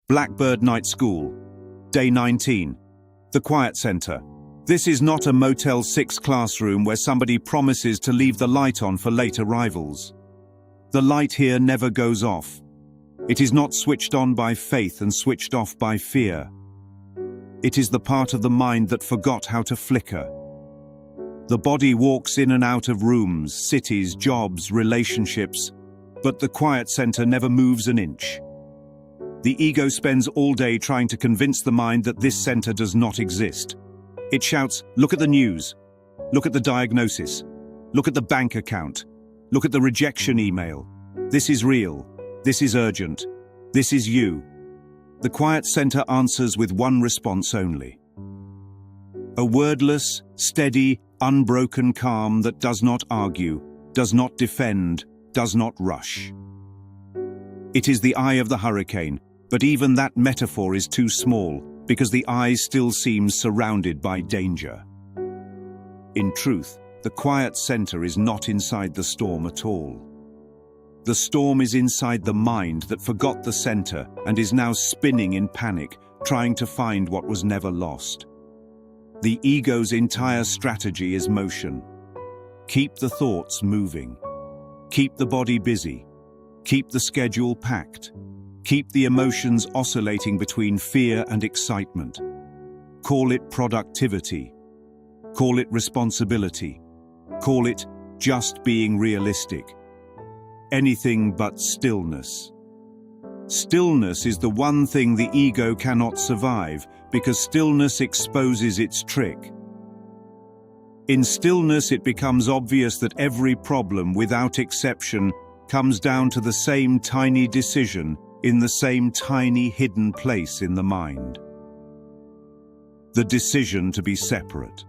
Blackbird Night School. Day 19. The Quiet Center. This is not a Motel 6 classroom where somebody promises to leave the light on for late arrivals. The light here never goes off. It is not switched on by faith and switched off by fear. It is the part of the mind that forgot how to flicker. The body walks in and out of rooms, cities, jobs, relationships, but the quiet center never moves an inch. The ego spends all day trying to convince the mind that this center does not exist. It shouts, "Look at the news. Look at the diagnosis. Look at the bank account. Look at the rejection email. This is real. This is urgent. This is you." The quiet center answers with one response only. A wordless, steady, unbroken calm that does not argue, does not defend, does not rush. It is the eye of the hurricane, but even that metaphor is too small, because the eye still seems surrounded by danger. In truth, the quiet center is not inside the storm at all. The storm is inside the mind that forgot the center and is now spinning in panic, trying to find what was never lost. The ego's entire strategy is motion. Keep the thoughts moving. Keep the body busy. Keep the schedule packed. Keep the emotions oscillating between fear and excitement. Call it productivity. Call it responsibility. Call it just being realistic. Anything but stillness. Stillness is the one thing the ego cannot survive, because stillness exposes its trick. In stillness, it becomes obvious that every problem, without exception, comes down to the same tiny decision in the same tiny hidden place in the mind. The decision to be separate.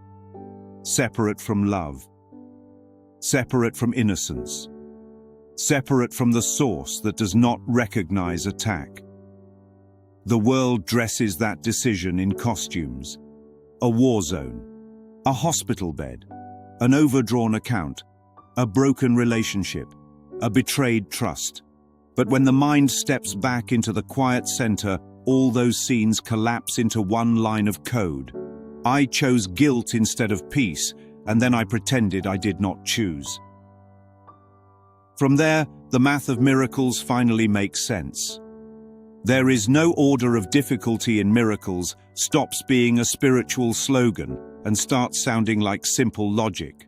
Separate from love. Separate from innocence. Separate from the source that does not recognize attack. The world dresses that decision in costumes. A war zone. A hospital bed. An overdrawn account. A broken relationship. A betrayed trust. But when the mind steps back into the quiet center, all those scenes collapse into one line of code. I chose guilt instead of peace, and then I pretended I did not choose. From there, the math of miracles finally makes sense. "There is no order of difficulty in miracles" stops being a spiritual slogan and starts sounding like simple logic.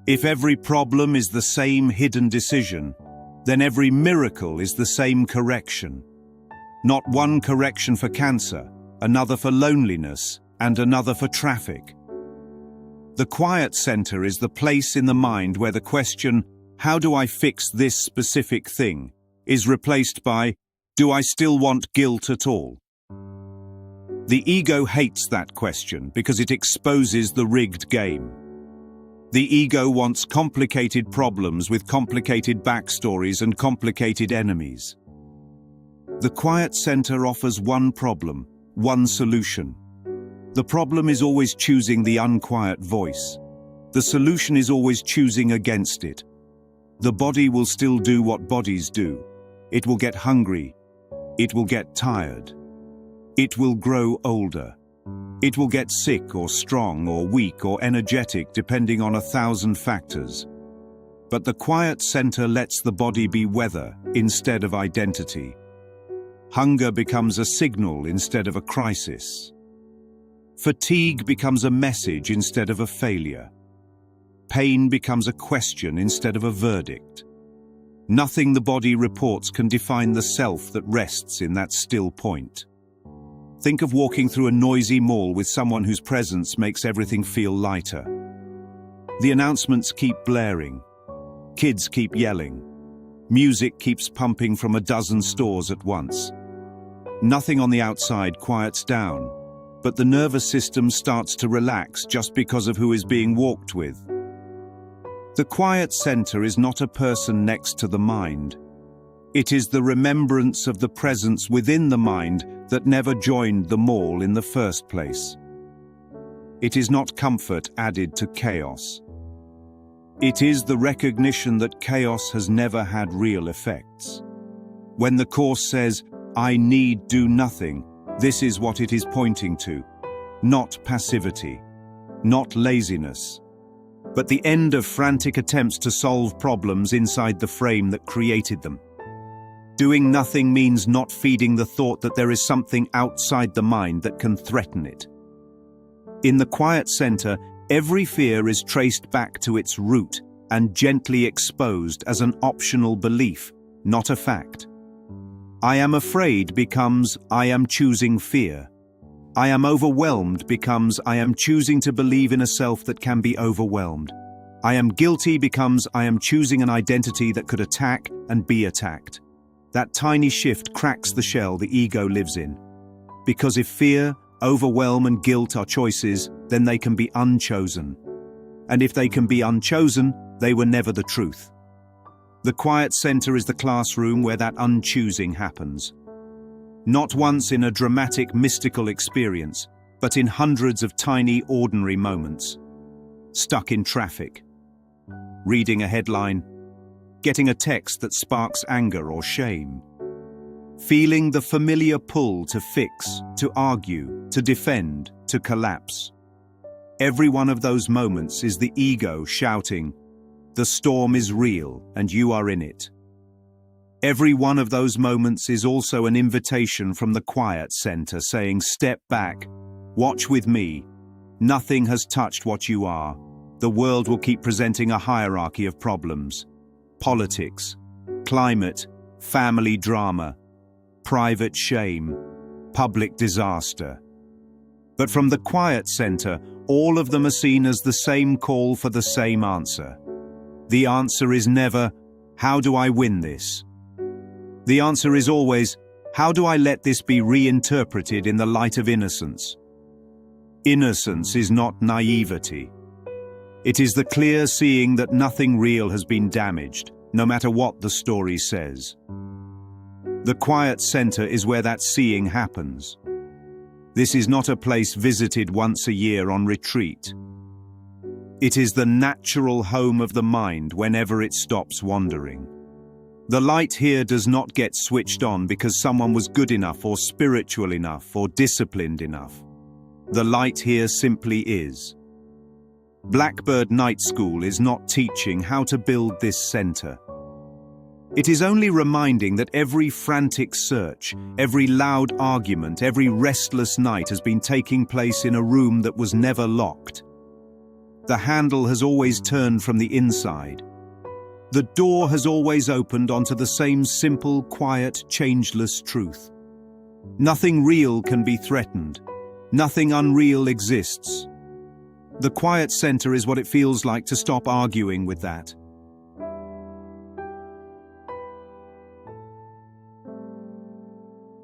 If every problem is the same hidden decision, then every miracle is the same correction. Not one correction for cancer, another for loneliness, and another for traffic. The quiet center is the place in the mind where the question, "How do I fix this specific thing?" is replaced by, "Do I still want guilt at all?" The ego hates that question because it exposes the rigged game. The ego wants complicated problems with complicated backstories and complicated enemies. The quiet center offers one problem, one solution. The problem is always choosing the unquiet voice. The solution is always choosing against it. The body will still do what bodies do. It will get hungry. It will get tired. It will grow older. It will get sick or strong or weak or energetic depending on 1,000 factors. But the quiet center lets the body be weather instead of identity. Hunger becomes a signal instead of a crisis. Fatigue becomes a message instead of a failure. Pain becomes a question instead of a verdict. Nothing the body reports can define the self that rests in that still point. Think of walking through a noisy mall with someone whose presence makes everything feel lighter. The announcements keep blaring. Kids keep yelling. Music keeps pumping from a dozen stores at once. Nothing on the outside quiets down, but the nervous system starts to relax just because of who is being walked with. The quiet center is not a person next to the mind. It is the remembrance of the presence within the mind that never joined the mall in the first place. It is not comfort added to chaos. It is the recognition that chaos has never had real effects. When the Course says, I need do nothing. This is what it is pointing to. Not passivity, not laziness, but the end of frantic attempts to solve problems inside the frame that created them. Doing nothing means not feeding the thought that there is something outside the mind that can threaten it. In the quiet center, every fear is traced back to its root and gently exposed as an optional belief, not a fact. I am afraid becomes I am choosing fear. I am overwhelmed becomes I am choosing to believe in a self that can be overwhelmed. I am guilty becomes I am choosing an identity that could attack and be attacked. That tiny shift cracks the shell the ego lives in. Because if fear, overwhelm, and guilt are choices, then they can be unchosen. And if they can be unchosen, they were never the truth. The quiet center is the classroom where that unchoosing happens. Not once in a dramatic mystical experience, but in hundreds of tiny ordinary moments. Stuck in traffic. Reading a headline. Getting a text that sparks anger or shame. Feeling the familiar pull to fix, to argue, to defend, to collapse. Every one of those moments is the ego shouting, "The storm is real and you are in it." Every one of those moments is also an invitation from the quiet center saying, "Step back, watch with me. Nothing has touched what you are. The world will keep presenting a hierarchy of problems. Politics, climate, family drama, private shame, public disaster. But from the quiet center, all of them are seen as the same call for the same answer. The answer is never, how do I win this? The answer is always, how do I let this be reinterpreted in the light of innocence? Innocence is not naivety. It is the clear seeing that nothing real has been damaged, no matter what the story says. The quiet center is where that seeing happens. This is not a place visited once a year on retreat. It is the natural home of the mind whenever it stops wandering. The light here does not get switched on because someone was good enough or spiritual enough or disciplined enough. The light here simply is. Blackbird Night School is not teaching how to build this center. It is only reminding that every frantic search, every loud argument, every restless night has been taking place in a room that was never locked. The handle has always turned from the inside. The door has always opened onto the same simple, quiet, changeless truth. Nothing real can be threatened. Nothing unreal exists. The quiet center is what it feels like to stop arguing with that.